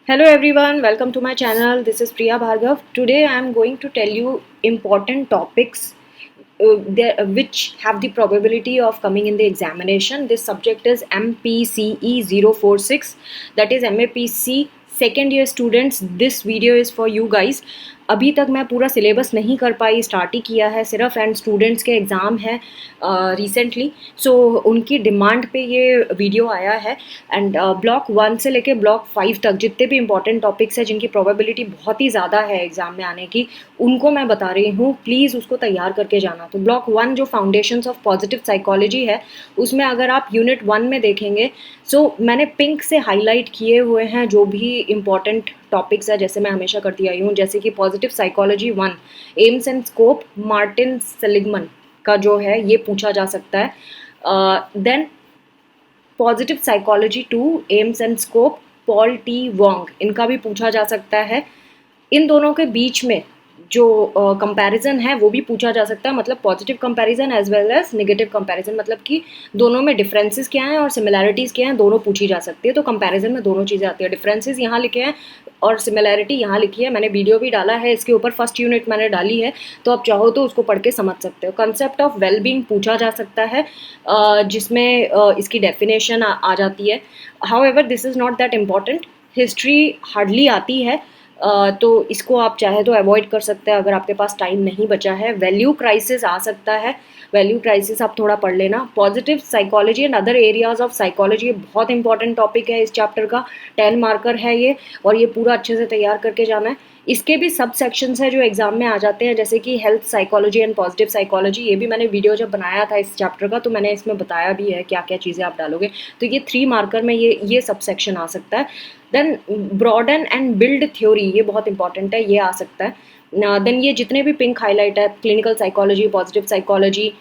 Hello everyone, welcome to my channel. This is Priya Bhargav. Today I am going to tell you important topics which have the probability of coming in the examination. This subject is MPCE 046, that is MAPC second year students. This video is for you guys. अभी तक मैं पूरा syllabus नहीं कर पाई, start ही किया है सिर्फ, and students के एग्ज़ाम है रिसेंटली, सो उनकी डिमांड पे ये वीडियो आया है। एंड ब्लॉक 1 से लेके ब्लॉक 5 तक जितने भी इंपॉर्टेंट टॉपिक्स हैं जिनकी प्रोबेबिलिटी बहुत ही ज़्यादा है एग्ज़ाम में आने की, उनको मैं बता रही हूँ। प्लीज़ उसको तैयार करके जाना। तो ब्लॉक 1 जो फाउंडेशंस ऑफ पॉजिटिव साइकोलॉजी है, उसमें अगर आप यूनिट 1 में देखेंगे, सो मैंने पिंक से हाईलाइट किए हुए हैं जो भी इम्पॉर्टेंट टॉपिक्स है, जैसे मैं हमेशा करती आई हूँ। जैसे कि positive psychology 1, aims and scope, Martin Seligman का जो है ये पूछा जा सकता है। Then positive psychology 2, aims and scope, Paul T Wong, इनका भी पूछा जा सकता है। इन दोनों के बीच में जो कंपैरिजन है वो भी पूछा जा सकता है, मतलब positive comparison as well as negative comparison, मतलब कि दोनों में डिफरेंसेस क्या हैं और सिमिलैरिटीज़ क्या हैं, दोनों पूछी जा सकती है। तो कंपैरिजन में दोनों चीज़ें आती है। डिफरेंसेस यहाँ लिखे हैं और सिमिलैरिटी यहाँ लिखी है। मैंने वीडियो भी डाला है इसके ऊपर, फर्स्ट यूनिट मैंने डाली है, तो आप चाहो तो उसको पढ़ के समझ सकते हो। कंसेप्ट ऑफ वेलबींग पूछा जा सकता है, जिसमें इसकी डेफिनेशन आ जाती है। However this is not that important. History hardly आती है, तो इसको आप चाहे तो अवॉइड कर सकते हैं अगर आपके पास टाइम नहीं बचा है। वैल्यू क्राइसिस आ सकता है, वैल्यू क्राइसिस आप थोड़ा पढ़ लेना। Positive psychology and other areas of psychology, बहुत इंपॉर्टेंट टॉपिक है इस चैप्टर का, 10 मार्कर है ये, और ये पूरा अच्छे से तैयार करके जाना है। इसके भी सब सेक्शंस है जो एग्जाम में आ जाते हैं, जैसे कि health psychology and positive psychology. ये भी मैंने वीडियो जब बनाया था इस चैप्टर का, तो मैंने इसमें बताया भी है क्या क्या चीज़ें आप डालोगे। तो ये 3 मार्कर में ये सब सेक्शन आ सकता है। Then broaden and build theory, ये बहुत इंपॉर्टेंट है, ये आ सकता है। देन ये जितने भी पिंक हाईलाइट है, clinical psychology, positive psychology,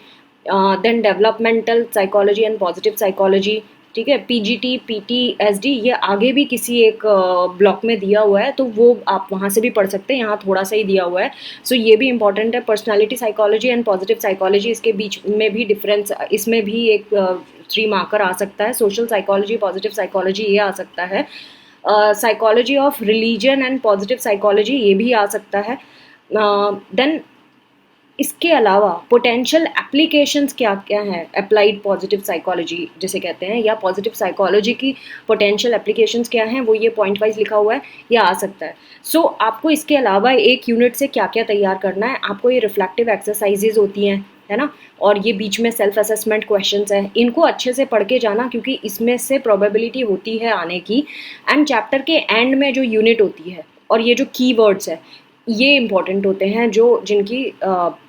then developmental psychology and positive psychology, ठीक है, पीजीटी, पीटीएसडी, ये आगे भी किसी एक ब्लॉक में दिया हुआ है, तो वो आप वहाँ से भी पढ़ सकते हैं, यहाँ थोड़ा सा ही दिया हुआ है। सो ये भी इंपॉर्टेंट है। Personality psychology and positive psychology, इसके बीच में भी डिफरेंस, इसमें भी एक 3 मार्कर आ सकता है। सोशल साइकोलॉजी, पॉजिटिव साइकोलॉजी, ये आ सकता है। Psychology of religion and positive psychology, ये भी आ सकता है। देन इसके अलावा पोटेंशियल एप्लीकेशंस क्या क्या हैं, अप्लाइड पॉजिटिव साइकोलॉजी जिसे कहते हैं, या पॉजिटिव साइकोलॉजी की पोटेंशियल एप्लीकेशंस क्या हैं, वो ये पॉइंट वाइज लिखा हुआ है, या आ सकता है। सो आपको इसके अलावा एक यूनिट से क्या क्या तैयार करना है, आपको ये रिफ्लेक्टिव एक्सरसाइजेज होती हैं, है ना, और ये बीच में सेल्फ असेसमेंट क्वेश्चंस हैं, इनको अच्छे से पढ़ के जाना, क्योंकि इसमें से प्रोबेबिलिटी होती है आने की। एंड चैप्टर के एंड में जो यूनिट होती है और ये जो कीवर्ड्स है, ये इंपॉर्टेंट होते हैं, जो जिनकी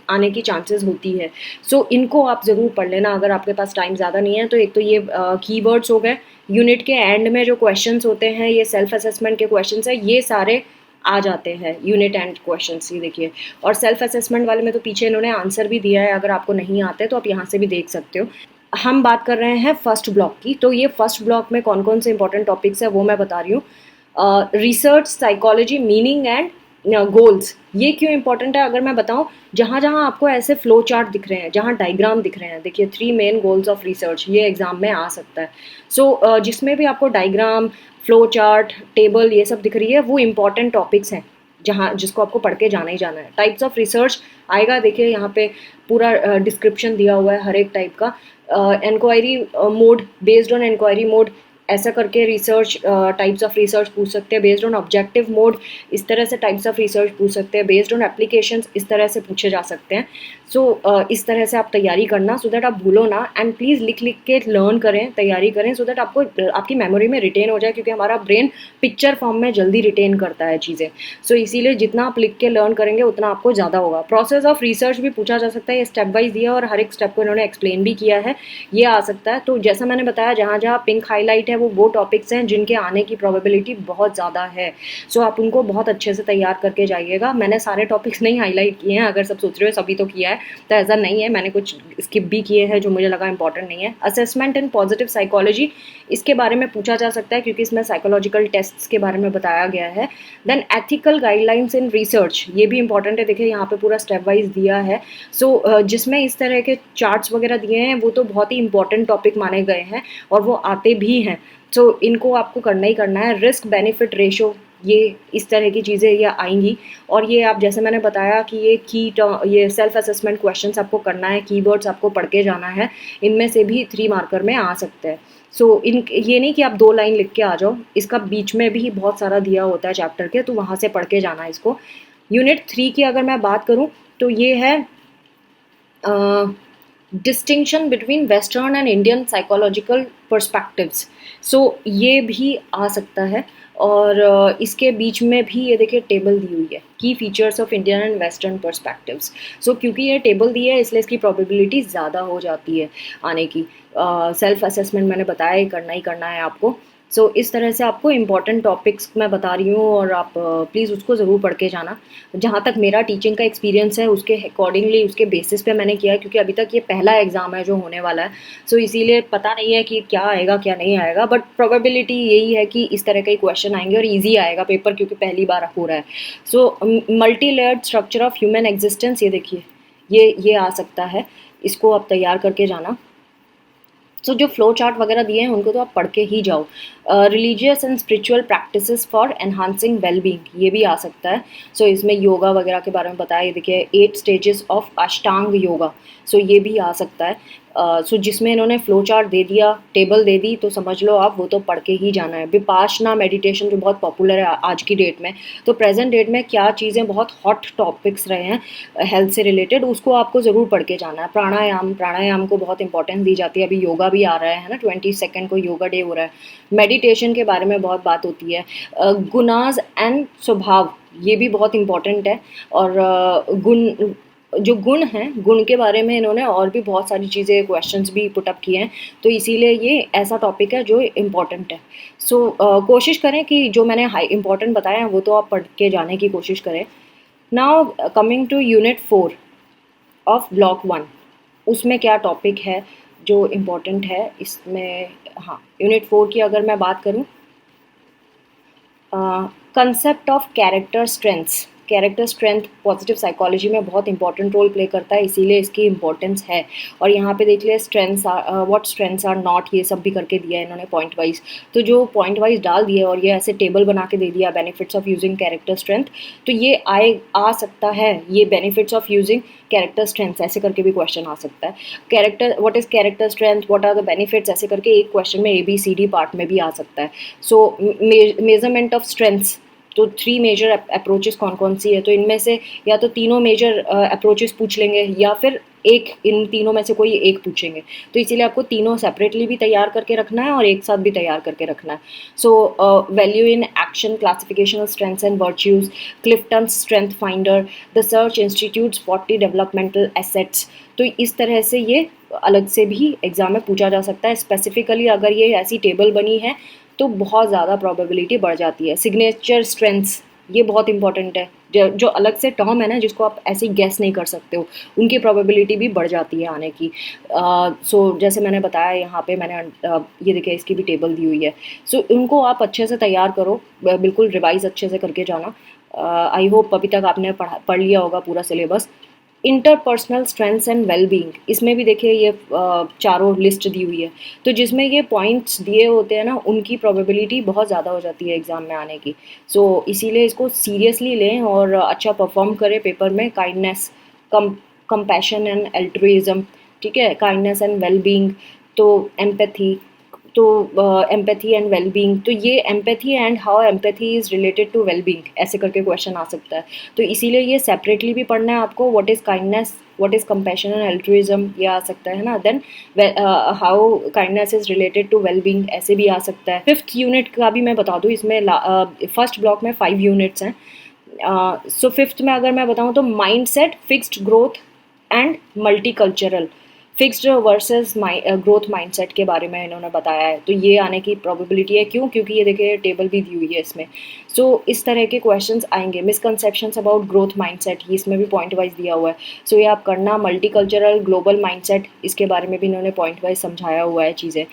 आने की चांसेस होती है। सो इनको आप ज़रूर पढ़ लेना अगर आपके पास टाइम ज़्यादा नहीं है तो। एक तो ये कीवर्ड्स हो गए, यूनिट के एंड में जो क्वेश्चंस होते हैं, ये सेल्फ असेसमेंट के क्वेश्चंस हैं, ये सारे आ जाते हैं यूनिट एंड क्वेश्चंस, ये देखिए। और सेल्फ असेसमेंट वाले में तो पीछे इन्होंने आंसर भी दिया है, अगर आपको नहीं आते तो आप यहाँ से भी देख सकते हो। हम बात कर रहे हैं फर्स्ट ब्लॉक की, तो ये फर्स्ट ब्लॉक में कौन कौन से इंपॉर्टेंट टॉपिक्स है वो मैं बता रही हूँ। Research psychology, meaning and goals, ये क्यों इंपॉर्टेंट है अगर मैं बताऊं, जहाँ जहाँ आपको ऐसे फ्लो चार्ट दिख रहे हैं, जहाँ डायग्राम दिख रहे हैं, देखिए 3 मेन गोल्स ऑफ रिसर्च, ये एग्जाम में आ सकता है। सो जिसमें भी आपको डायग्राम, फ्लो चार्ट, टेबल, ये सब दिख रही है, वो इंपॉर्टेंट टॉपिक्स हैं जहाँ जिसको आपको पढ़ के जाना ही जाना है। टाइप्स ऑफ रिसर्च आएगा, देखिए यहाँ पे पूरा डिस्क्रिप्शन दिया हुआ है हर एक टाइप का। Inquiry mode, based on inquiry mode, ऐसा करके रिसर्च, टाइप्स ऑफ रिसर्च पूछ सकते हैं। बेस्ड ऑन ऑब्जेक्टिव मोड, इस तरह से टाइप्स ऑफ रिसर्च पूछ सकते हैं। बेस्ड ऑन एप्लीकेशंस, इस तरह से पूछे जा सकते हैं। सो इस तरह से आप तैयारी करना, सो दैट आप भूलो ना, एंड प्लीज़ लिख लिख के लर्न करें, तैयारी करें, सो दैट आपको आपकी मेमोरी में रिटेन हो जाए, क्योंकि हमारा ब्रेन पिक्चर फॉर्म में जल्दी रिटेन करता है चीज़ें। सो इसीलिए जितना आप लिख के लर्न करेंगे उतना आपको ज़्यादा होगा। प्रोसेस ऑफ रिसर्च भी पूछा जा सकता है, ये स्टेप वाइज दिया और हर एक स्टेप को इन्होंने एक्सप्लेन भी किया है, ये आ सकता है। तो जैसा मैंने बताया, जहाँ जहाँ पिंक हाईलाइट है वो टॉपिक्स हैं जिनके आने की प्रोबेबिलिटी बहुत ज़्यादा है। सो आप उनको बहुत अच्छे से तैयार करके जाइएगा। मैंने सारे टॉपिक्स नहीं हाईलाइट किए हैं, अगर सब सोच रहे हो सभी तो किया है, तो ऐसा नहीं है, मैंने कुछ स्किप भी किए हैं जो मुझे लगा इंपॉर्टेंट नहीं है। असेसमेंट इन पॉजिटिव साइकोलॉजी, इसके बारे में पूछा जा सकता है क्योंकि इसमें साइकोलॉजिकल टेस्ट्स के बारे में बताया गया है। Then ethical guidelines in research, ये भी इंपॉर्टेंट है, देखिए यहाँ पे पूरा स्टेप वाइज दिया है। सो जिसमें इस तरह के चार्ट्स वगैरह दिए हैं, वो तो बहुत ही इंपॉर्टेंट टॉपिक माने गए हैं और वो आते भी हैं। सो इनको आपको करना ही करना है। रिस्क बेनिफिट रेशो, ये इस तरह की चीज़ें ये आएंगी। और ये आप जैसे मैंने बताया कि ये सेल्फ असेसमेंट क्वेश्चंस आपको करना है, कीवर्ड्स आपको पढ़ के जाना है, इनमें से भी 3 मार्कर में आ सकते हैं। सो इन ये नहीं कि आप 2 लाइन लिख के आ जाओ, इसका बीच में भी बहुत सारा दिया होता है चैप्टर के, तो वहाँ से पढ़ के जाना है इसको। यूनिट 3 की अगर मैं बात करूँ तो ये है distinction between western and Indian psychological perspectives. So ये भी आ सकता है। और इसके बीच में भी ये देखिए टेबल दी हुई है, की features of Indian and western perspectives. So क्योंकि ये टेबल दी है इसलिए इसकी प्रोबेबिलिटी ज़्यादा हो जाती है आने की। सेल्फ असेसमेंट मैंने बताया ही करना है आपको। सो इस तरह से आपको इम्पॉर्टेंट टॉपिक्स मैं बता रही हूँ, और आप प्लीज़ उसको ज़रूर पढ़ के जाना। जहाँ तक मेरा टीचिंग का एक्सपीरियंस है उसके अकॉर्डिंगली, उसके बेसिस पे मैंने किया है, क्योंकि अभी तक ये पहला एग्ज़ाम है जो होने वाला है। सो इसीलिए पता नहीं है कि क्या आएगा क्या नहीं आएगा, बट प्रोबेबिलिटी यही है कि इस तरह के क्वेश्चन आएंगे और ईजी आएगा पेपर, क्योंकि पहली बार हो रहा है। So multi layered structure of human existence, ये देखिए ये आ सकता है, इसको आप तैयार करके जाना। सो जो फ्लो चार्ट वगैरह दिए हैं उनको तो आप पढ़ के ही जाओ। Religious and spiritual practices for enhancing wellbeing, ये भी आ सकता है। सो इसमें योगा वगैरह के बारे में बताया, ये देखिए 8 स्टेजेस ऑफ अष्टांग योगा। सो ये भी आ सकता है। सो जिसमें इन्होंने फ्लो चार्ट दे दिया, टेबल दे दी, तो समझ लो आप वो तो पढ़ के ही जाना है। विपाशना मेडिटेशन जो बहुत पॉपुलर है आज की डेट में, तो प्रेजेंट डेट में क्या चीज़ें बहुत हॉट टॉपिक्स रहे हैं हेल्थ से रिलेटेड, उसको आपको ज़रूर पढ़ के जाना है। प्राणायाम को बहुत इंपॉर्टेंस दी जाती है। अभी योगा भी आ रहा है ना, 22 को योगा डे हो रहा है। मेडिटेशन के बारे में बहुत बात होती है। गुनाज एंड स्वभाव, ये भी बहुत इंपॉर्टेंट है। और जो गुण हैं, गुण के बारे में इन्होंने और भी बहुत सारी चीज़ें, क्वेश्चंस भी पुटअप किए हैं, तो इसीलिए ये ऐसा टॉपिक है जो इम्पॉर्टेंट है। सो कोशिश करें कि जो मैंने हाई इम्पॉर्टेंट बताया है वो तो आप पढ़ के जाने की कोशिश करें। Now coming to unit 4 of block 1, उसमें क्या टॉपिक है जो इम्पोर्टेंट है इसमें। हाँ, यूनिट 4 की अगर मैं बात करूँ, concept of character strength positive psychology में बहुत इंपॉर्टेंट रोल प्ले करता है, इसीलिए इसकी इंपॉर्टेंस है। और यहाँ पे देख लिया व्हाट स्ट्रेंथ्स आर नॉट, ये सब भी करके दिया है इन्होंने पॉइंट वाइज। तो जो पॉइंट वाइज डाल दिए और ये ऐसे टेबल बना के दे दिया, benefits of using character strength, तो ये आ सकता है, ये benefits of using character strength ऐसे करके भी क्वेश्चन आ सकता है। What is character strength, what are the benefits, ऐसे करके एक क्वेश्चन में ABCD पार्ट में भी आ सकता है। सो मेजरमेंट ऑफ स्ट्रेंथ्स, तो 3 मेजर अप्रोचेस कौन कौन सी है, तो इनमें से या तो तीनों मेजर अप्रोचेस पूछ लेंगे या फिर एक, इन तीनों में से कोई एक पूछेंगे। तो इसीलिए आपको तीनों सेपरेटली भी तैयार करके रखना है और एक साथ भी तैयार करके रखना है। So value in action, classification of strengths and virtues, Clifton strength finder, the search institutes 40 developmental assets. तो इस तरह से ये अलग से भी एग्जाम में पूछा जा सकता है। स्पेसिफिकली अगर ये ऐसी टेबल बनी है तो बहुत ज़्यादा प्रोबेबिलिटी बढ़ जाती है। सिग्नेचर स्ट्रेंथ्स, ये बहुत इंपॉर्टेंट है। जो अलग से टर्म है ना, जिसको आप ऐसे ही गैस नहीं कर सकते हो, उनकी प्रोबेबिलिटी भी बढ़ जाती है आने की। सो जैसे मैंने बताया यहाँ पे मैंने ये देखिए इसकी भी टेबल दी हुई है। सो उनको आप अच्छे से तैयार करो, बिल्कुल रिवाइज अच्छे से करके जाना। आई होप अभी तक आपने पढ़ लिया होगा पूरा syllabus. Interpersonal strengths and wellbeing, इसमें भी देखिए ये चारों लिस्ट दी हुई है। तो जिसमें ये पॉइंट्स दिए होते हैं ना, उनकी प्रोबेबिलिटी बहुत ज़्यादा हो जाती है एग्ज़ाम में आने की। सो इसीलिए इसको सीरियसली लें और अच्छा परफॉर्म करें पेपर में। काइंडनेस, कंपैशन एंड एल्ट्रुइज्म, ठीक है, काइंडनेस एंड वेलबींग, तो एम्पैथी, तो एम्पैथी एंड वेलबींग, तो ये empathy and how empathy is related to wellbeing, ऐसे करके क्वेश्चन आ सकता है। तो इसीलिए ये सेपरेटली भी पढ़ना है आपको। What is kindness, what is compassion and altruism, ये आ सकता है ना। Then how kindness is related to wellbeing, ऐसे भी आ सकता है। 5th यूनिट का भी मैं बता दूँ, इसमें फर्स्ट ब्लॉक में 5 यूनिट्स हैं। सो 5th में अगर मैं बताऊँ तो mind set, fixed growth and multicultural, fixed versus growth mindset के बारे में इन्होंने बताया है। तो ये आने की प्रोबेबिलिटी है, क्यों, क्योंकि ये देखिए टेबल भी दी हुई है इसमें। सो इस तरह के क्वेश्चंस आएंगे। मिसकंसेप्शंस अबाउट ग्रोथ माइंडसेट, ये इसमें भी पॉइंट वाइज दिया हुआ है। सो ये आप करना। मल्टीकल्चरल, ग्लोबल माइंडसेट, इसके बारे में भी इन्होंने पॉइंट वाइज समझाया हुआ है चीज़ें।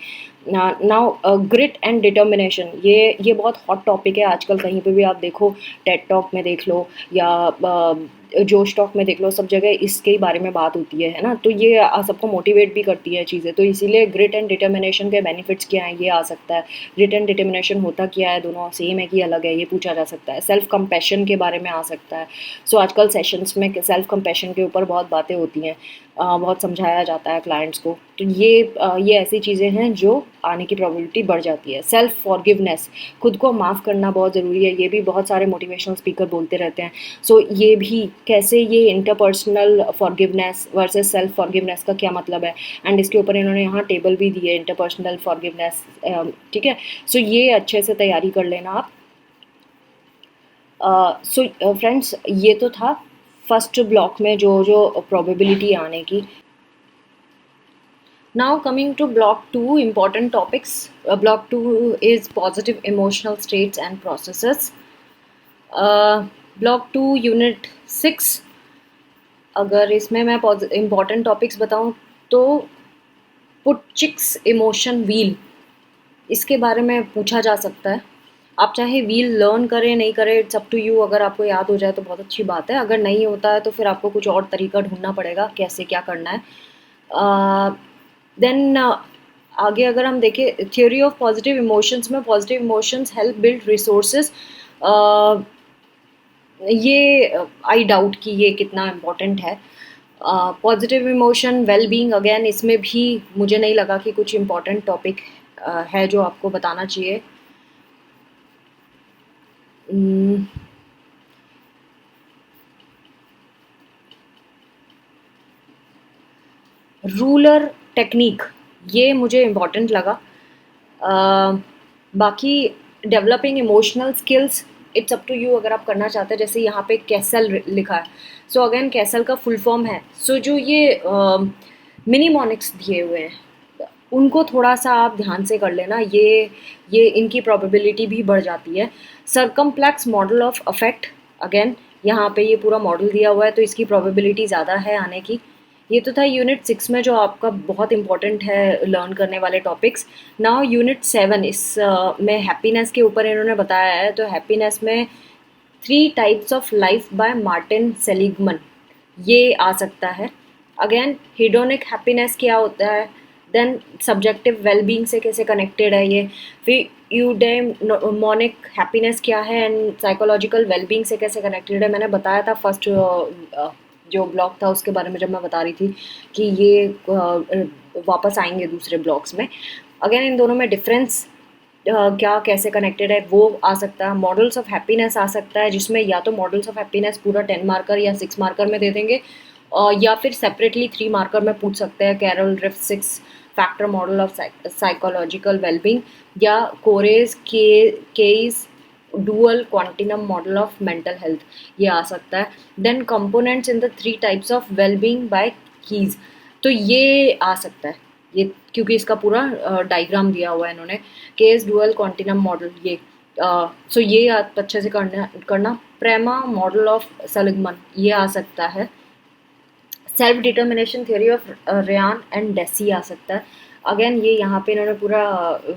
नाउ ग्रिट एंड डिटर्मिनेशन, ये बहुत हॉट टॉपिक है आजकल। कहीं पे भी आप देखो, टेड टॉक में देख लो या जोश टॉक में देख लो, सब जगह इसके ही बारे में बात होती है ना। तो ये सबको मोटिवेट भी करती है चीज़ें, तो इसीलिए ग्रिट एंड डिटर्मिनेशन के बेनिफिट्स क्या हैं ये आ सकता है। ग्रिट एंड डिटर्मिनेशन होता क्या है, दोनों सेम है कि अलग है, ये पूछा जा सकता है। सेल्फ कंपैशन के बारे में आ सकता है। सो आजकल सेशंस में सेल्फ कंपैशन के ऊपर बहुत बातें होती हैं, बहुत समझाया जाता है क्लाइंट्स को। तो ये ऐसी चीज़ें हैं जो आने की प्रोबेबिलिटी बढ़ जाती है। सेल्फ फॉरगिवनेस, खुद को माफ़ करना बहुत ज़रूरी है, ये भी बहुत सारे मोटिवेशनल स्पीकर बोलते रहते हैं। सो ये भी कैसे, ये interpersonal forgiveness versus self forgiveness का क्या मतलब है, एंड इसके ऊपर इन्होंने यहाँ टेबल भी दी है, इंटरपर्सनल फॉरगिवनेस। ठीक है, सो ये अच्छे से तैयारी कर लेना आप। सो फ्रेंड्स, ये तो था फर्स्ट ब्लॉक में जो जो प्रोबेबिलिटी आने की। Now coming to block 2, important topics. Block 2 is positive emotional states and processes. Block 2 unit 6, अगर इसमें मैं important topics बताऊं तो पुटचिक्स इमोशन व्हील, इसके बारे में पूछा जा सकता है। आप चाहे व्हील लर्न करें नहीं करें, इट्स अप टू यू। अगर आपको याद हो जाए तो बहुत अच्छी बात है, अगर नहीं होता है तो फिर आपको कुछ और तरीका ढूंढना पड़ेगा कैसे क्या करना है। देन आगे अगर हम देखें थ्योरी ऑफ पॉजिटिव इमोशंस में, positive emotions help build resources. ये आई डाउट कि ये कितना इम्पोर्टेंट है। Positive emotion well being, again इसमें भी मुझे नहीं लगा कि कुछ इम्पोर्टेंट टॉपिक है जो आपको बताना चाहिए। रूलर टेक्निक, ये मुझे इम्पोर्टेंट लगा। बाकी developing emotional skills, it's up to you अगर आप करना चाहते हैं। जैसे यहाँ पे कैसल लिखा है, सो अगेन कैसल का फुल फॉर्म है, सो जो ये मिनीमोनिक्स दिए हुए हैं उनको थोड़ा सा आप ध्यान से कर लेना, ये इनकी प्रोबेबिलिटी भी बढ़ जाती है। सरकमप्लेक्स मॉडल ऑफ अफेक्ट, अगेन यहाँ पे ये पूरा मॉडल दिया हुआ है तो इसकी प्रोबेबिलिटी ज़्यादा है आने की। ये तो था यूनिट 6 में जो आपका बहुत इंपॉर्टेंट है लर्न करने वाले टॉपिक्स। नाउ यूनिट 7, इस में हैप्पीनेस के ऊपर इन्होंने बताया है। तो हैप्पीनेस में 3 types of life by Martin Seligman, ये आ सकता है। अगेन हिडोनिक हैप्पीनेस क्या होता है, देन सब्जेक्टिव वेलबींग से कैसे कनेक्टेड है ये, फिर यूडेमोनिक हैप्पीनेस क्या है एंड साइकोलॉजिकल वेलबींग से कैसे कनेक्टेड है। मैंने बताया था फर्स्ट जो ब्लॉग था उसके बारे में जब मैं बता रही थी कि ये वापस आएंगे दूसरे ब्लॉग्स में। अगेन इन दोनों में डिफरेंस क्या कैसे कनेक्टेड है वो आ सकता है। मॉडल्स ऑफ हैप्पीनेस आ सकता है, जिसमें या तो मॉडल्स ऑफ हैप्पीनेस पूरा 10 मार्कर या 6 मार्कर में दे देंगे, या फिर सेपरेटली 3 मार्कर में पूछ सकते हैं। Carol Ryff 6 factor model of psychological wellbeing, या Corey Keyes dual continuum model of mental health, ये आ सकता है। Then components in the 3 types of wellbeing by Keyes, तो ये आ सकता है ये, क्योंकि इसका पूरा डायग्राम दिया हुआ है इन्होंने। केस डुअल क्वांटिनम मॉडल, ये सो ये अच्छे से करना। प्रेमा मॉडल ऑफ सेलिगमन, ये आ सकता है। Self determination theory of Ryan and Deci आ सकता है। अगेन ये यहाँ पे इन्होंने पूरा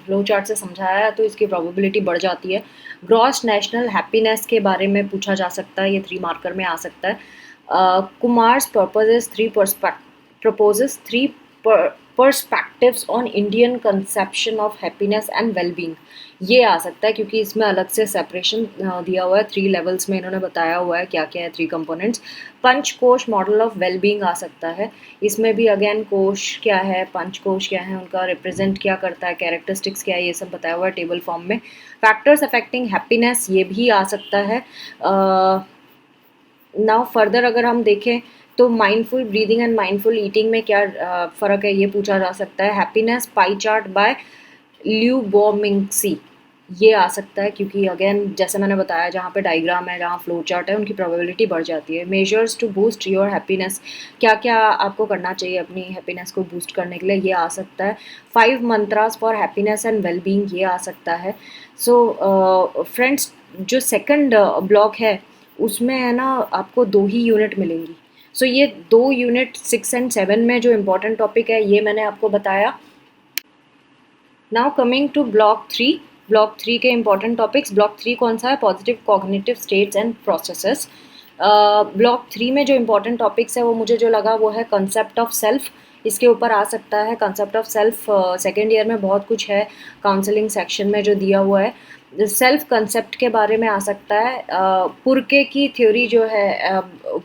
फ्लो चार्ट से समझाया है तो इसकी प्रोबेबिलिटी बढ़ जाती है। ग्रॉस नेशनल हैप्पीनेस के बारे में पूछा जा सकता है, ये 3 मार्कर में आ सकता है। Kumars proposes 3 perspectives on Indian conception of happiness and well-being, ये आ सकता है क्योंकि इसमें अलग से सेपरेशन दिया हुआ है। 3 लेवल्स में इन्होंने बताया हुआ है क्या क्या है 3 कंपोनेंट्स। पंचकोश मॉडल ऑफ वेलबींग आ सकता है, इसमें भी अगेन कोश क्या है, पंचकोश क्या है, उनका रिप्रेजेंट क्या करता है, कैरेक्टरिस्टिक्स क्या है, ये सब बताया हुआ है टेबल फॉर्म में। फैक्टर्स अफेक्टिंग हैप्पीनेस, ये भी आ सकता है। नाउ फर्दर अगर हम देखें तो mindful breathing and mindful eating में क्या फ़र्क है, ये पूछा जा सकता है। हैप्पीनेस पाई चार्ट बाय ल्यूबोमिंगसी, ये आ सकता है क्योंकि अगेन जैसे मैंने बताया जहाँ पे डायग्राम है, जहाँ फ्लो चार्ट है, उनकी प्रोबेबिलिटी बढ़ जाती है। Measures to boost your happiness, क्या क्या आपको करना चाहिए अपनी हैप्पीनेस को बूस्ट करने के लिए, ये आ सकता है। 5 mantras for happiness and wellbeing, ये आ सकता है। सो फ्रेंड्स, जो सेकंड ब्लॉक है उसमें है ना आपको 2 ही यूनिट मिलेंगी। सो ये 2 यूनिट 6 एंड 7 में जो इम्पोर्टेंट टॉपिक है ये मैंने आपको बताया। Now coming to block 3, block 3 के इम्पोर्टेंट टॉपिक्स। ब्लॉक 3 कौन सा है, positive cognitive states and processes. Block 3 में जो इम्पोर्टेंट टॉपिक्स है वो मुझे जो लगा वो है कंसेप्ट ऑफ सेल्फ, इसके ऊपर आ सकता है। Concept of self second year में बहुत कुछ है काउंसलिंग सेक्शन में जो दिया हुआ है। सेल्फ कंसेप्ट के बारे में आ सकता है। पुरके की थ्योरी जो है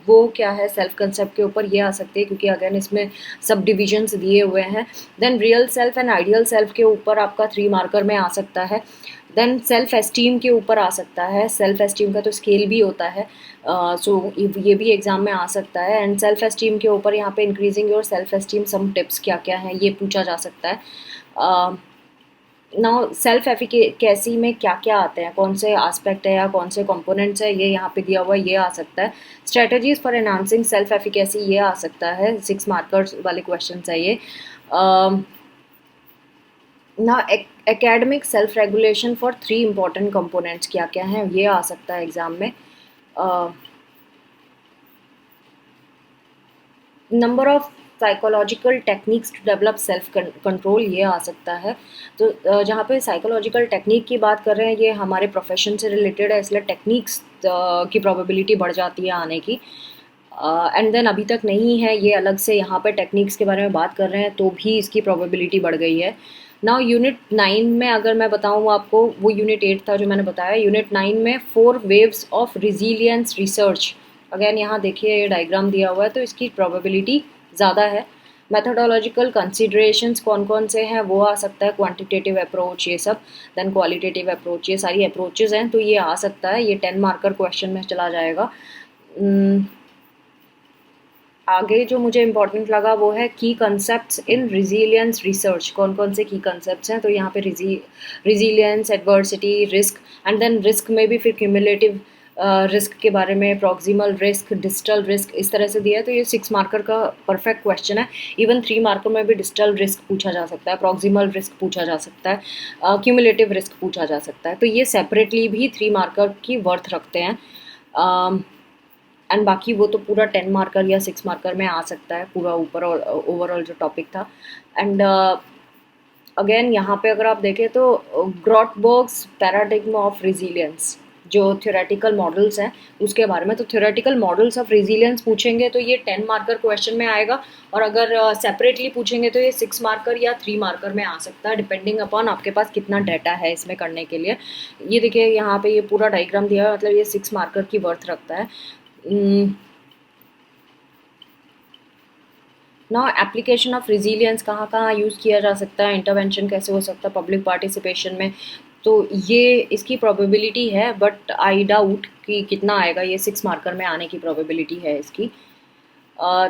वो क्या है सेल्फ कंसेप्ट के ऊपर, ये आ सकती है क्योंकि अगेन इसमें सब डिविजन्स दिए हुए हैं। Then real self and ideal self के ऊपर आपका 3 मार्कर में आ सकता है। देन सेल्फ एस्टीम के ऊपर आ सकता है। सेल्फ एस्टीम का तो स्केल भी होता है, सो ये भी एग्जाम में आ सकता है। एंड सेल्फ एस्टीम के ऊपर यहाँ पे increasing your self esteem some tips क्या क्या है ये पूछा जा सकता है। नाउ सेल्फ एफिकेसी में क्या क्या आते हैं, कौन से एस्पेक्ट है या कौन से कंपोनेंट्स है, ये यहाँ पे दिया हुआ है, ये आ सकता है। Strategies for enhancing self efficacy ये आ सकता है, 6 मार्कर्स वाले क्वेश्चन है ये। ना academic self regulation for 3 important components क्या क्या हैं ये आ सकता है एग्जाम में। Number of psychological techniques to develop self control ये आ सकता है। तो जहाँ पे साइकोलॉजिकल टेक्निक की बात कर रहे हैं ये हमारे प्रोफेशन से रिलेटेड है, इसलिए टेक्निक्स की प्रोबेबिलिटी बढ़ जाती है आने की। एंड देन अभी तक नहीं है ये अलग से, यहाँ पे टेक्निक्स के बारे में बात कर रहे हैं तो भी इसकी प्रोबेबिलिटी बढ़ गई है। नाउ यूनिट 9 में अगर मैं बताऊँ आपको, वो यूनिट 8 था जो मैंने बताया। यूनिट 9 में 4 waves of resilience research, again यहाँ देखिए ये डायग्राम दिया हुआ है तो इसकी प्रोबेबिलिटी ज़्यादा है। मेथोडोलॉजिकल कंसिडरेशंस कौन कौन से हैं वो आ सकता है, क्वांटिटेटिव अप्रोच ये सब, देन क्वालिटेटिव अप्रोच, ये सारी अप्रोचेज हैं तो ये आ सकता है। ये 10 मार्कर क्वेश्चन में चला जाएगा। आगे जो मुझे इम्पोर्टेंट लगा वो है की कंसेप्ट्स इन रिजिलियंस रिसर्च, कौन कौन से की कंसेप्ट्स हैं, तो यहाँ पे resilience, adversity, risk, and then risk में भी फिर क्यूमुलेटिव रिस्क के बारे में, प्रॉक्सिमल रिस्क, डिजिटल रिस्क, इस तरह से दिया है। तो ये 6 मार्कर का परफेक्ट क्वेश्चन है। इवन 3 मार्कर में भी डिजिटल रिस्क पूछा जा सकता है, प्रॉक्सिमल रिस्क पूछा जा सकता है, क्यूमुलेटिव रिस्क पूछा जा सकता है। तो ये सेपरेटली भी 3 मार्कर की वर्थ रखते हैं। एंड बाकी वो तो पूरा 10 मार्कर या 6 मार्कर में आ सकता है पूरा ऊपर और ओवरऑल जो टॉपिक था। एंड अगेन यहाँ पे अगर आप देखें तो ग्रॉटबर्ग्स पैराडिग्म ऑफ रिजिलियंस जो थ्योरेटिकल मॉडल्स हैं उसके बारे में, तो थ्योरेटिकल मॉडल्स ऑफ रिजिलियंस पूछेंगे तो ये 10 मार्कर क्वेश्चन में आएगा, और अगर सेपरेटली पूछेंगे तो ये 6 मार्कर या 3 मार्कर में आ सकता है, डिपेंडिंग अपॉन आपके पास कितना डाटा है इसमें करने के लिए। ये देखिए यहाँ पे ये पूरा डायग्राम दिया है, मतलब ये 6 मार्कर की वर्थ रखता है। ना एप्लीकेशन ऑफ रिजिलियंस कहाँ कहाँ यूज़ किया जा सकता है, इंटरवेंशन कैसे हो सकता है पब्लिक पार्टिसिपेशन में, तो ये इसकी प्रोबेबिलिटी है, बट आई डाउट कि कितना आएगा, ये 6 मार्कर में आने की प्रोबेबिलिटी है इसकी।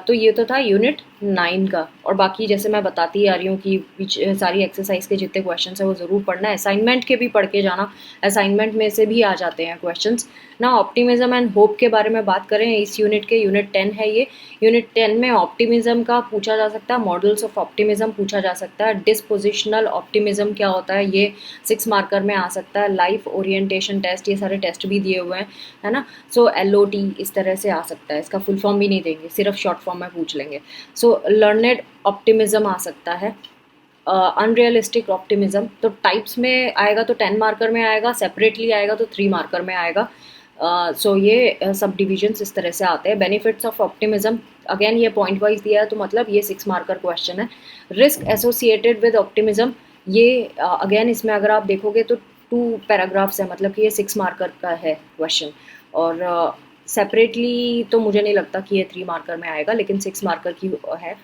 तो ये तो था यूनिट 9 का, और बाकी जैसे मैं बताती आ रही हूँ कि सारी एक्सरसाइज के जितने क्वेश्चंस हैं वो ज़रूर पढ़ना है, असाइनमेंट के भी पढ़ के जाना, असाइनमेंट में से भी आ जाते हैं क्वेश्चंस ना। ऑप्टिमिज्म एंड होप के बारे में बात करें इस यूनिट के, यूनिट 10 है ये। यूनिट 10 में ऑप्टिमिज्म का पूछा जा सकता है, मॉडल्स ऑफ ऑप्टिमिज्म पूछा जा सकता है, डिस्पोजिशनल ऑप्टिमिज्म क्या होता है ये 6 मार्कर में आ सकता है, लाइफ ओरिएंटेशन टेस्ट, ये सारे टेस्ट भी दिए हुए हैं है ना। सो LOT इस तरह से आ सकता है, इसका फुल फॉर्म भी नहीं देंगे, सिर्फ शॉर्ट फॉर्म में पूछ लेंगे। सो लर्नेड ऑप्टिमिज्म आ सकता है, अनरियलिस्टिक ऑप्टिमिज्म तो टाइप्स में आएगा तो 10 मार्कर में आएगा, सेपरेटली आएगा तो 3 मार्कर में आएगा। सो ये सब डिविजन्स इस तरह से आते हैं। बेनिफिट्स ऑफ ऑप्टिमिज्म अगेन ये पॉइंट वाइज दिया है तो मतलब ये 6 मार्कर क्वेश्चन है। रिस्क एसोसिएटेड विद ऑप्टिमिज्म, ये अगेन इसमें अगर आप देखोगे तो 2 पैराग्राफ्स है, मतलब कि ये 6 मार्कर का है क्वेश्चन, और सेपरेटली तो मुझे नहीं लगता कि ये 3 मार्कर में आएगा, लेकिन 6 मार्कर की है।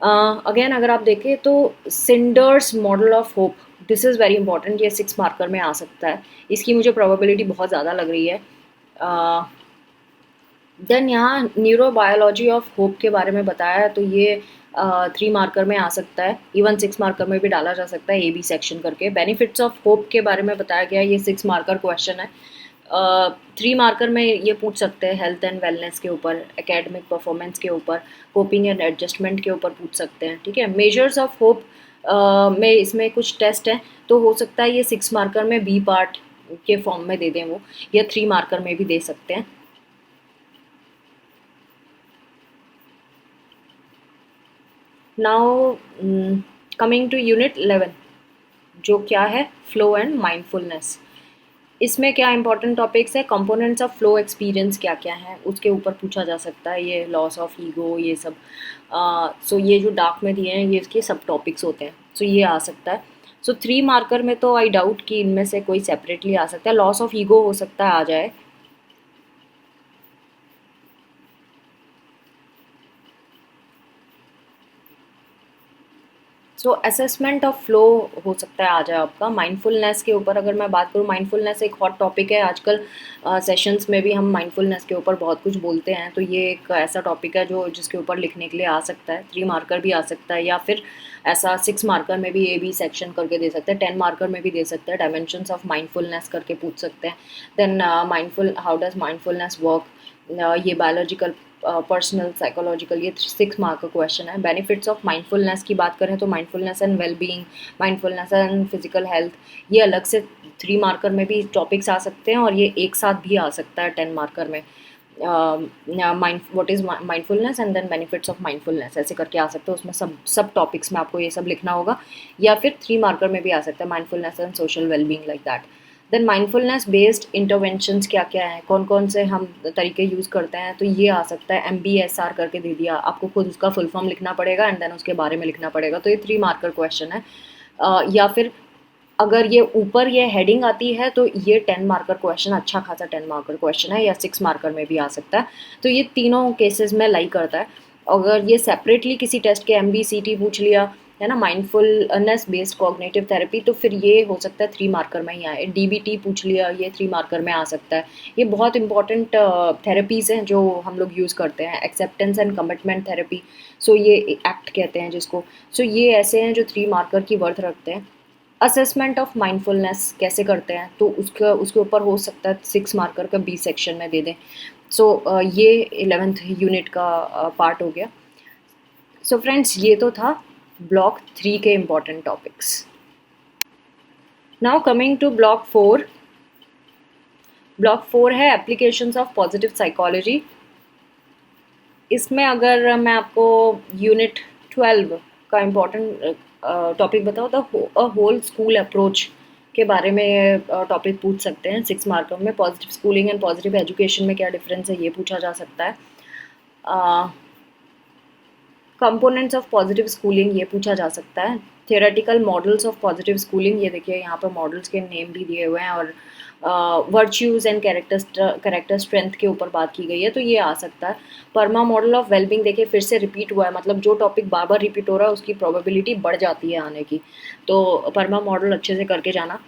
अगेन अगर आप देखें तो cinders model of hope, this is very important, ये 6 मार्कर में आ सकता है, इसकी मुझे प्रोबेबिलिटी बहुत ज़्यादा लग रही है। देन यहाँ न्यूरोबायोलॉजी ऑफ होप के बारे में बताया है तो ये 3 मार्कर में आ सकता है, इवन 6 मार्कर में भी डाला जा सकता है AB सेक्शन करके। बेनिफिट्स ऑफ होप के बारे में बताया गया है, ये 6 मार्कर क्वेश्चन है। 3 मार्कर में ये पूछ सकते हैं हेल्थ एंड वेलनेस के ऊपर, एकेडमिक परफॉर्मेंस के ऊपर, कोपिंग एंड एडजस्टमेंट के ऊपर पूछ सकते हैं, ठीक है। मेजर्स ऑफ होप में इसमें कुछ टेस्ट हैं तो हो सकता है ये 6 मार्कर में B पार्ट के फॉर्म में दे दें वो, या 3 मार्कर में भी दे सकते हैं। नाउ कमिंग टू यूनिट 11 जो क्या है, फ्लो एंड माइंडफुलनेस। इसमें क्या इंपॉर्टेंट टॉपिक्स है, कंपोनेंट्स ऑफ फ्लो एक्सपीरियंस क्या क्या है उसके ऊपर पूछा जा सकता है, ये लॉस ऑफ ईगो ये सब। सो ये जो डार्क में दिए हैं ये इसके सब टॉपिक्स होते हैं, सो ये आ सकता है। सो 3 मार्कर में तो आई डाउट कि इनमें से कोई सेपरेटली आ सकता है, लॉस ऑफ ईगो हो सकता है आ जाए। सो असेसमेंट ऑफ फ्लो हो सकता है आ जाए आपका। माइंडफुलनेस के ऊपर अगर मैं बात करूँ, माइंडफुलनेस एक हॉट टॉपिक है आजकल। सेशंस में भी हम माइंडफुलनेस के ऊपर बहुत कुछ बोलते हैं, तो ये एक ऐसा टॉपिक है जो जिसके ऊपर लिखने के लिए आ सकता है। 3 मार्कर भी आ सकता है, या फिर ऐसा 6 मार्कर में भी ए बी सेक्शन करके दे सकते हैं, 10 मार्कर में भी दे सकते हैं, डायमेंशंस ऑफ माइंडफुलनेस करके पूछ सकते हैं। Then mindful how does mindfulness work, ये बायोलॉजिकल पर्सनल साइकोलॉजिकल, ये 6 मार्क का क्वेश्चन है। बेनिफिट्स ऑफ माइंडफुलनेस की बात करें तो mindfulness and wellbeing, mindfulness and physical health, ये अलग से 3 मार्कर में भी टॉपिक्स आ सकते हैं, और ये एक साथ भी आ सकता है 10 मार्कर में। Mind what is mindfulness and then benefits of mindfulness ऐसे करके आ सकते हैं, उसमें सब सब टॉपिक्स में आपको ये सब लिखना होगा। या फिर 3 मार्कर में भी आ सकता है mindfulness and social wellbeing, like that. Then mindfulness based interventions क्या क्या हैं, कौन कौन से हम तरीके यूज़ करते हैं, तो ये आ सकता है। MBSR करके दे दिया, आपको खुद उसका फुल फॉर्म लिखना पड़ेगा एंड देन उसके बारे में लिखना पड़ेगा, तो ये 3 मार्कर क्वेश्चन है। या फिर अगर ये ऊपर ये हेडिंग आती है तो ये 10 मार्कर क्वेश्चन, अच्छा खासा 10 मार्कर क्वेश्चन है, या 6 मार्कर में भी आ सकता है। तो ये तीनों केसेस में लाई करता है। अगर ये सेपरेटली किसी टेस्ट के MBCT पूछ लिया है ना, माइंडफुलनेस बेस्ड कॉग्निटिव थेरेपी, तो फिर ये हो सकता है 3 मार्कर में ही आए। DBT पूछ लिया, ये 3 मार्कर में आ सकता है। ये बहुत इंपॉर्टेंट थेरेपीज़ हैं जो हम लोग यूज़ करते हैं, एक्सेप्टेंस एंड कमिटमेंट थेरेपी, सो ये एक्ट कहते हैं जिसको। सो ये ऐसे हैं जो 3 मार्कर की वर्थ रखते हैं। असेसमेंट ऑफ माइंडफुलनेस कैसे करते हैं, तो उसका उसके ऊपर हो सकता है 6 मार्कर का B सेक्शन में दे दें। सो ये 11th यूनिट का पार्ट हो गया। सो फ्रेंड्स, ये तो था ब्लॉक 3 के important topics. Now coming to block 4। Block 4 है एप्लीकेशंस ऑफ पॉजिटिव साइकोलॉजी। इसमें अगर मैं आपको यूनिट 12 का इम्पोर्टेंट टॉपिक बताऊँ तो होल स्कूल अप्रोच के बारे में टॉपिक पूछ सकते हैं 6 मार्कर में। Positive schooling and positive education में क्या डिफरेंस है, ये पूछा जा सकता है। कंपोनेंट्स ऑफ पॉजिटिव स्कूलिंग, ये पूछा जा सकता है। Theoretical models of positive schooling, ये देखिए यहाँ पर मॉडल्स के नेम भी दिए हुए हैं, और वर्च्यूज़ एंड कैरेक्टर स्ट्रेंथ के ऊपर बात की गई है, तो ये आ सकता है। परमा मॉडल ऑफ वेलबिंग, देखिए फिर से रिपीट हुआ है, मतलब जो टॉपिक बार बार रिपीट हो रहा है उसकी प्रोबेबिलिटी बढ़ जाती है आने की, तो परमा मॉडल अच्छे से करके जाना।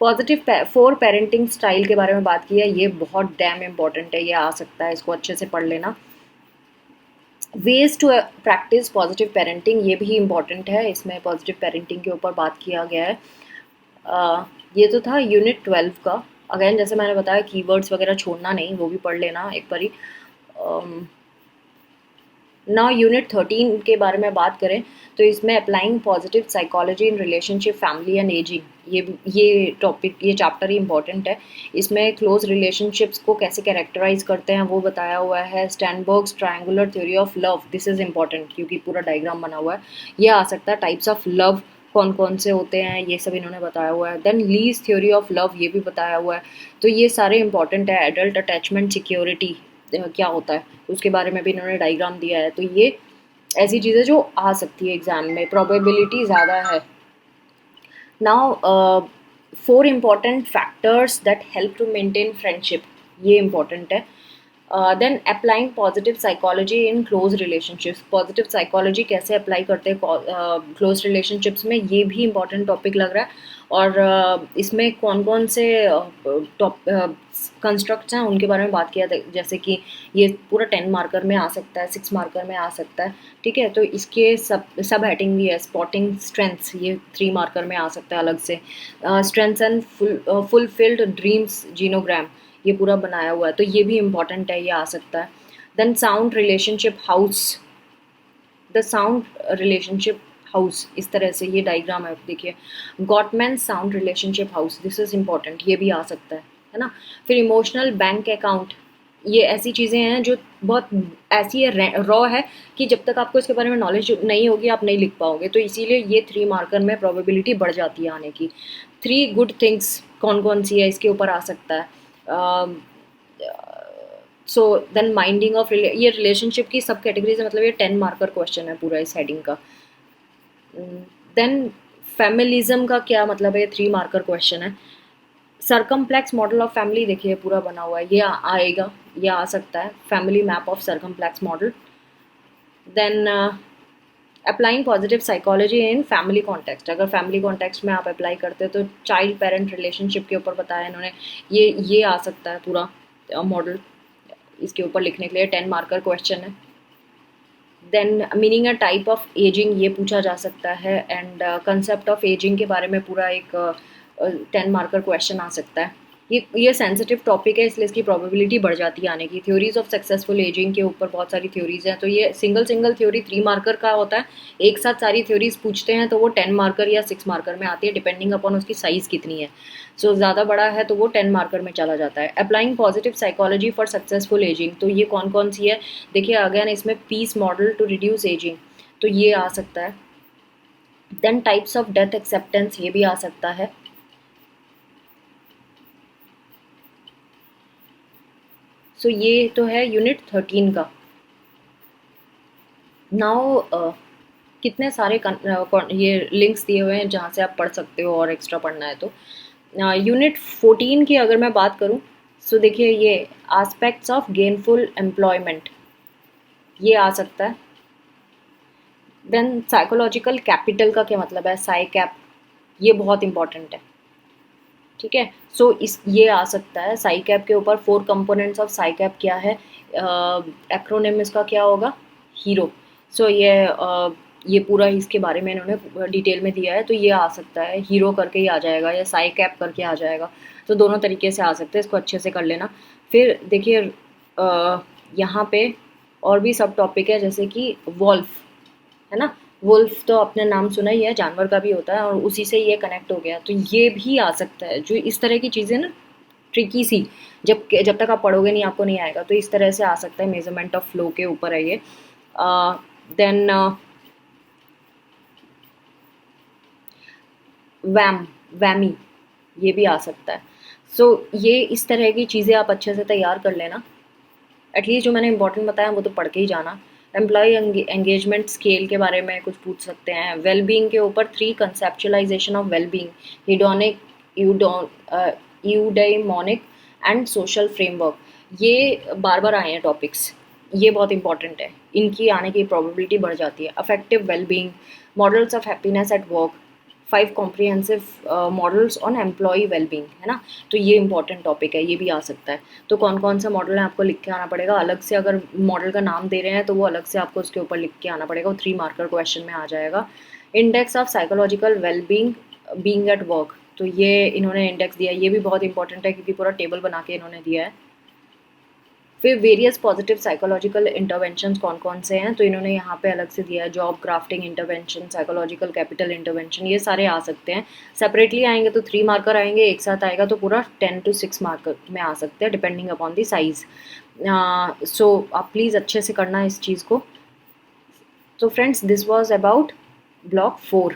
पॉजिटिव 4 पेरेंटिंग स्टाइल के बारे में बात की है, ये बहुत डैम इम्पॉर्टेंट है, ये आ सकता है, इसको अच्छे से पढ़ लेना। Ways to practice positive parenting, ये भी इम्पॉर्टेंट है, इसमें पॉजिटिव पेरेंटिंग के ऊपर बात किया गया है। ये तो था यूनिट 12 का। अगेन जैसे मैंने बताया, कीवर्ड्स वगैरह छोड़ना नहीं, वो भी पढ़ लेना एक बारी। नाउ यूनिट 13 के बारे में बात करें तो इसमें applying positive psychology in relationship family and ageing, ये टॉपिक, ये चैप्टर ही इंपॉर्टेंट है। इसमें क्लोज रिलेशनशिप्स को कैसे कैरेक्टराइज करते हैं वो बताया हुआ है। Sternberg's triangular theory of love, this is important क्योंकि पूरा डायग्राम बना हुआ है, ये आ सकता है। टाइप्स ऑफ लव कौन कौन से होते हैं, ये सब इन्होंने बताया हुआ है। Then Lee's theory of love, ये भी बताया हुआ है, तो ये सारे इंपॉर्टेंट है। एडल्ट अटैचमेंट सिक्योरिटी क्या होता है उसके बारे में भी इन्होंने डायग्राम दिया है, तो ये ऐसी चीज़ें जो आ सकती है एग्जाम में, प्रोबेबिलिटी ज़्यादा है। Now 4 important factors that help to maintain friendship, ये important है। Then applying positive psychology in close relationships, positive psychology कैसे अप्लाई करते हैं क्लोज रिलेशनशिप्स में, ये भी इंपॉर्टेंट टॉपिक लग रहा है। और इसमें कौन कौन से कंस्ट्रक्ट्स हैं उनके बारे में बात किया, जैसे कि ये पूरा 10 मार्कर में आ सकता है, 6 मार्कर में आ सकता है, ठीक है। तो इसके सब हेडिंग भी है। स्पॉटिंग स्ट्रेंथ्स, ये 3 मार्कर में आ सकता है अलग से। स्ट्रेंथ्स एंड फुलफिल्ड ड्रीम्स जीनोग्राम, ये पूरा बनाया हुआ है, तो ये भी इम्पॉर्टेंट है, ये आ सकता है। Then sound relationship house, the sound relationship house, इस तरह से ये डायग्राम है, देखिए Gottman sound relationship house, this is important, ये भी आ सकता है ना। फिर इमोशनल बैंक अकाउंट, ये ऐसी चीज़ें हैं जो बहुत ऐसी है, रॉ है, कि जब तक आपको इसके बारे में नॉलेज नहीं होगी आप नहीं लिख पाओगे। तो इसीलिए ये 3 मार्कर में प्रोबेबिलिटी बढ़ जाती है आने की। 3 गुड थिंग्स कौन कौन सी है इसके ऊपर आ सकता है। सो देन माइंडिंग ऑफ ये रिलेशनशिप की सब कैटेगरीज है, मतलब ये 10 मार्कर क्वेश्चन है पूरा इस हेडिंग का। देन फेमिनिज्म का क्या मतलब है, 3 मार्कर क्वेश्चन है। सरकमप्लेक्स मॉडल ऑफ फैमिली देखिए पूरा बना हुआ है, ये आएगा, ये आ सकता है, family map of circumplex model. Then applying positive psychology in family context, अगर फैमिली कॉन्टेक्स्ट में आप अप्लाई करते हो तो चाइल्ड पेरेंट रिलेशनशिप के ऊपर बताया इन्होंने, ये आ सकता है पूरा मॉडल इसके ऊपर लिखने के लिए। 10 मार्कर क्वेश्चन है। Then meaning a type of ageing, ये पूछा जा सकता है। एंड कंसेप्ट ऑफ एजिंग के बारे में पूरा एक 10 मार्कर क्वेश्चन आ सकता है। ये सेंसिटिव टॉपिक है, इसलिए इसकी प्रोबेबिलिटी बढ़ जाती है आने की। थ्योरीज ऑफ सक्सेसफुल एजिंग के ऊपर बहुत सारी थ्योरीज हैं, तो ये सिंगल सिंगल थ्योरी 3 मार्कर का होता है। एक साथ सारी थ्योरीज पूछते हैं तो वो 10 मार्कर या 6 मार्कर में आती है, डिपेंडिंग अपॉन उसकी साइज़ कितनी है। सो ज़्यादा बड़ा है तो वो 10 मार्कर में चला जाता है। Applying positive psychology for successful ageing, तो ये कौन कौन सी है देखिए। अगेन इसमें peace model to reduce ageing, तो ये आ सकता है। Then types of death acceptance, ये भी आ सकता है। सो ये तो है यूनिट 13 का। नाउ कितने सारे ये लिंक्स दिए हुए हैं जहाँ से आप पढ़ सकते हो और एक्स्ट्रा पढ़ना है तो। यूनिट 14 की अगर मैं बात करूँ, सो देखिए ये एस्पेक्ट्स ऑफ गेनफुल एम्प्लॉयमेंट, ये आ सकता है। देन साइकोलॉजिकल कैपिटल का क्या मतलब है, साई कैप, ये बहुत इंपॉर्टेंट है, ठीक है। सो इस ये आ सकता है साई कैप के ऊपर। 4 कंपोनेंट्स ऑफ साई कैप क्या है, एक्रोनिम इसका क्या होगा, हीरो। सो ये पूरा इसके बारे में इन्होंने डिटेल में दिया है, तो ये आ सकता है, हीरो करके ही आ जाएगा या साई कैप करके आ जाएगा। तो दोनों तरीके से आ सकते हैं, इसको अच्छे से कर लेना। फिर देखिए यहाँ पे और भी सब टॉपिक है, जैसे कि वॉल्फ, है ना। वुल्फ तो अपने नाम सुना ही है, जानवर का भी होता है और उसी से ये कनेक्ट हो गया, तो ये भी आ सकता है। जो इस तरह की चीज़ें ना ट्रिकी सी, जब तक आप पढ़ोगे नहीं आपको नहीं आएगा, तो इस तरह से आ सकता है। मेजरमेंट ऑफ फ्लो के ऊपर है ये। देन वैमी, ये भी आ सकता है। सो ये इस तरह की चीज़ें आप अच्छे से तैयार कर लेना। एटलीस्ट जो मैंने इंपॉर्टेंट बताया वो तो पढ़ के ही जाना। एम्प्लॉय एंगेजमेंट स्केल के बारे में कुछ पूछ सकते हैं। वेलबींग के ऊपर 3 conceptualisation of wellbeing, hedonic, eudaimonic and social framework, ये बार बार आए हैं टॉपिक्स, ये बहुत इंपॉर्टेंट है, इनकी आने की प्रोबेबिलिटी बढ़ जाती है। Affective wellbeing, models of happiness at work, 5 comprehensive models on employee wellbeing, है ना। तो ये इंपॉर्टेंट टॉपिक है, ये भी आ सकता है। तो कौन कौन सा मॉडल है आपको लिख के आना पड़ेगा अलग से, अगर मॉडल का नाम दे रहे हैं तो वो अलग से आपको उसके ऊपर लिख के आना पड़ेगा, वो 3 मार्कर क्वेश्चन में आ जाएगा। Index of psychological wellbeing being at work, तो ये इन्होंने इंडेक्स दिया है, ये भी बहुत इंपॉर्टेंट है क्योंकि पूरा टेबल बना के इन्होंने दिया है। फिर वेरियस पॉजिटिव साइकोलॉजिकल इंटरवेंशंस कौन कौन से हैं, तो इन्होंने यहाँ पे अलग से दिया है। Job crafting intervention, psychological capital intervention, ये सारे आ सकते हैं। सेपरेटली आएंगे तो 3 मार्कर आएंगे, एक साथ आएगा तो पूरा 10 to 6 मार्कर में आ सकते हैं, depending upon the size. So आप प्लीज़ अच्छे से करना इस चीज़ को। तो friends this was about block 4।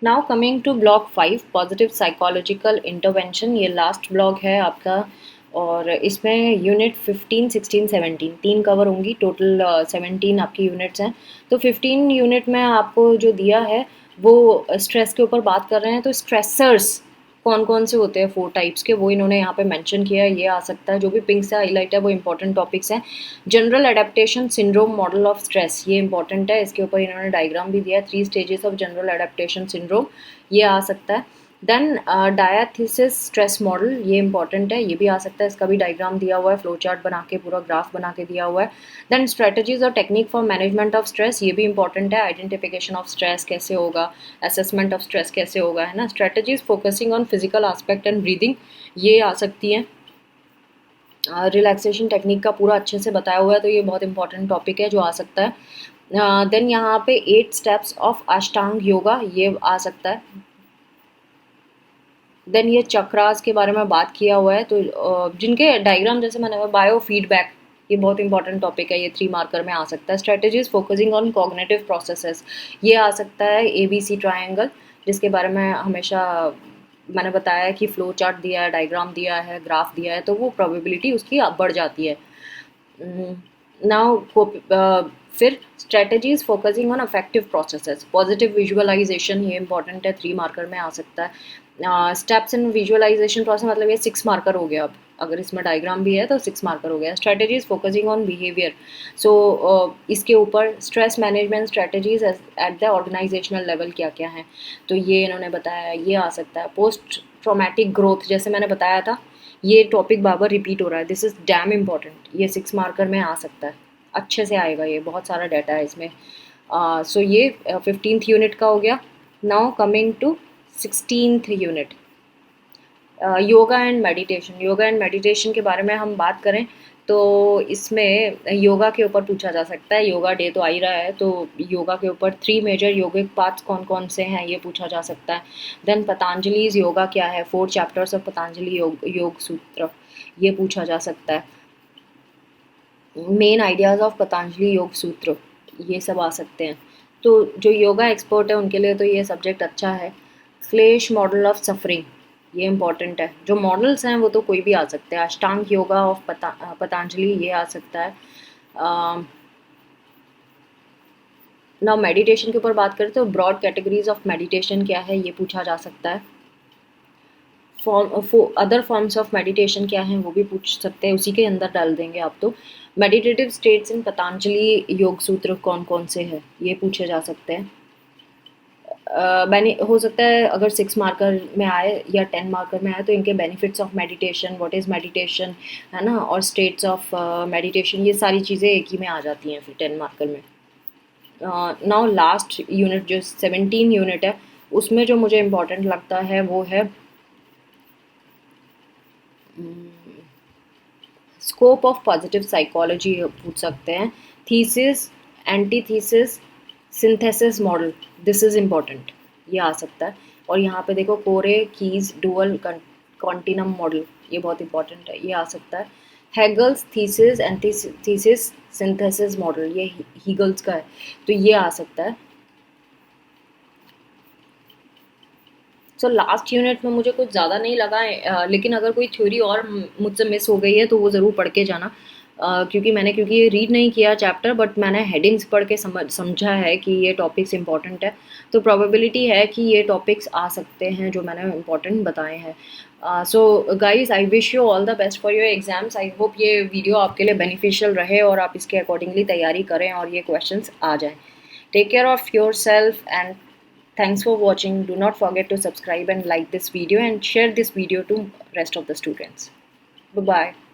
Now coming to block 5, positive psychological intervention, ये लास्ट ब्लॉक है आपका। और इसमें यूनिट 15, 16, 17 तीन कवर होंगी, टोटल 17 आपकी यूनिट्स हैं। तो 15 यूनिट में आपको जो दिया है वो स्ट्रेस के ऊपर बात कर रहे हैं। तो स्ट्रेसर्स कौन कौन से होते हैं, 4 टाइप्स के, वो इन्होंने यहाँ पे मेंशन किया है, ये आ सकता है। जो भी पिंक से हाईलाइट है वो इंपॉर्टेंट टॉपिक्स हैं। General adaptation syndrome model of stress, ये इंपॉर्टेंट है, इसके ऊपर इन्होंने डायग्राम भी दिया है। 3 stages of general adaptation syndrome, ये आ सकता है। देन डायथीसिस स्ट्रेस मॉडल, ये इंपॉर्टेंट है, ये भी आ सकता है, इसका भी डायग्राम दिया हुआ है, फ्लो चार्ट बना के पूरा ग्राफ बना के दिया हुआ है। देन स्ट्रेटजीज और technique for management of stress, ये भी इंपॉर्टेंट है, आइडेंटिफिकेशन ऑफ स्ट्रेस कैसे होगा, असेसमेंट ऑफ स्ट्रेस कैसे होगा, है ना। Strategies focusing on physical aspect and breathing, ये आ सकती हैं। रिलैक्सेशन टेक्निक का पूरा अच्छे से बताया हुआ है, तो ये बहुत इंपॉर्टेंट टॉपिक है जो आ सकता है। देन यहाँ पे 8 स्टेप्स ऑफ अष्टांग योगा, ये आ सकता है। देन ये चक्रास के बारे में बात किया हुआ है, तो जिनके डायग्राम जैसे मैंने बायो फीडबैक, ये बहुत इंपॉर्टेंट टॉपिक है, ये 3 मार्कर में आ सकता है। Strategies focusing on cognitive processes, ये आ सकता है। ABC ट्रायंगल, जिसके बारे में हमेशा मैंने बताया कि फ्लो चार्ट दिया है, डायग्राम दिया है, ग्राफ दिया है, तो वो प्रोबेबिलिटी उसकी बढ़ जाती है। नाउ फिर strategies focusing on affective processes, positive visualization, ये इंपॉर्टेंट है, 3 मार्कर में आ सकता है। स्टेप्स इन विजुअलाइजेशन प्रोसेस, मतलब ये 6 मार्कर हो गया। अब अगर इसमें डायग्राम भी है तो 6 मार्कर हो गया। Strategies focusing on behaviour, so इसके ऊपर stress management strategies at the organizational level क्या क्या हैं, तो ये इन्होंने बताया, ये आ सकता है। पोस्ट ट्रॉमेटिक ग्रोथ, जैसे मैंने बताया था, ये टॉपिक बार बार रिपीट हो रहा है, दिस इज़ डैम इम्पॉर्टेंट, ये 6 मार्कर में आ सकता है, अच्छे से आएगा, ये बहुत सारा डाटा है इसमें। सो ये 15th यूनिट का हो गया। Now coming to 16th unit, yoga and meditation. Yoga and meditation के बारे में हम बात करें तो इसमें योगा के ऊपर पूछा जा सकता है, योगा डे तो आ ही रहा है, तो योगा के ऊपर 3 मेजर योगिक पाथ्स कौन कौन से हैं ये पूछा जा सकता है। देन पतंजलि's योगा क्या है, 4 चैप्टर्स ऑफ पतंजलि योग सूत्र, ये पूछा जा सकता है। मेन आइडियाज़ ऑफ पतंजलि योग सूत्र, ये सब आ सकते हैं। तो जो योगा एक्सपर्ट है उनके लिए तो ये सब्जेक्ट अच्छा है। फ्लैश मॉडल ऑफ सफरिंग, ये इंपॉर्टेंट है। जो मॉडल्स हैं वो तो कोई भी आ सकते हैं। अष्टांग योगा ऑफ पतंजलि, ये आ सकता है। ना मेडिटेशन के ऊपर बात करें तो ब्रॉड कैटेगरीज ऑफ मेडिटेशन क्या है, ये पूछा जा सकता है। अदर फॉर्म्स ऑफ मेडिटेशन क्या हैं वो भी पूछ सकते हैं, उसी के अंदर डाल देंगे आप। तो मेडिटेटिव स्टेट्स इन पतंजलि योग सूत्र कौन कौन से हैं ये पूछे जा सकते हैं। मैंने हो सकता है अगर 6 मार्कर में आए या 10 मार्कर में आए तो इनके benefits of meditation, what is meditation, है ना, और स्टेट्स ऑफ मेडिटेशन, ये सारी चीज़ें एक ही में आ जाती हैं फिर 10 मार्कर में। नाउ लास्ट यूनिट जो 17 यूनिट है, उसमें जो मुझे इम्पोर्टेंट लगता है वो है स्कोप ऑफ पॉजिटिव साइकोलॉजी, पूछ सकते हैं। Thesis, antithesis, synthesis model, this is important, ये आ सकता है। और यहाँ पे देखो कोरे कीज डुअल कॉन्टिनम मॉडल, ये बहुत इंपॉर्टेंट है, ये आ सकता है। हेगल्स थीसिस एंटीथीसिस सिंथेसिस मॉडल, ये हीगल्स का है, तो ये आ सकता है। सो लास्ट यूनिट में मुझे कुछ ज़्यादा नहीं लगा लेकिन अगर कोई थ्योरी और मुझसे मिस हो गई है तो वो ज़रूर पढ़ के जाना। क्योंकि ये रीड नहीं किया चैप्टर, बट मैंने हेडिंग्स पढ़ के समझा है कि ये टॉपिक्स इंपॉर्टेंट है, तो प्रोबेबिलिटी है कि ये टॉपिक्स आ सकते हैं जो मैंने इंपॉर्टेंट बताए हैं। So guys, I wish you all the best for your exams. I hope ये वीडियो आपके लिए बेनिफिशियल रहे और आप इसके अकॉर्डिंगली तैयारी करें और ये क्वेश्चंस आ जाएँ। Take care of yourself and thanks for watching. Do not forget to subscribe and like this video and share this video to rest of the students. Bye bye.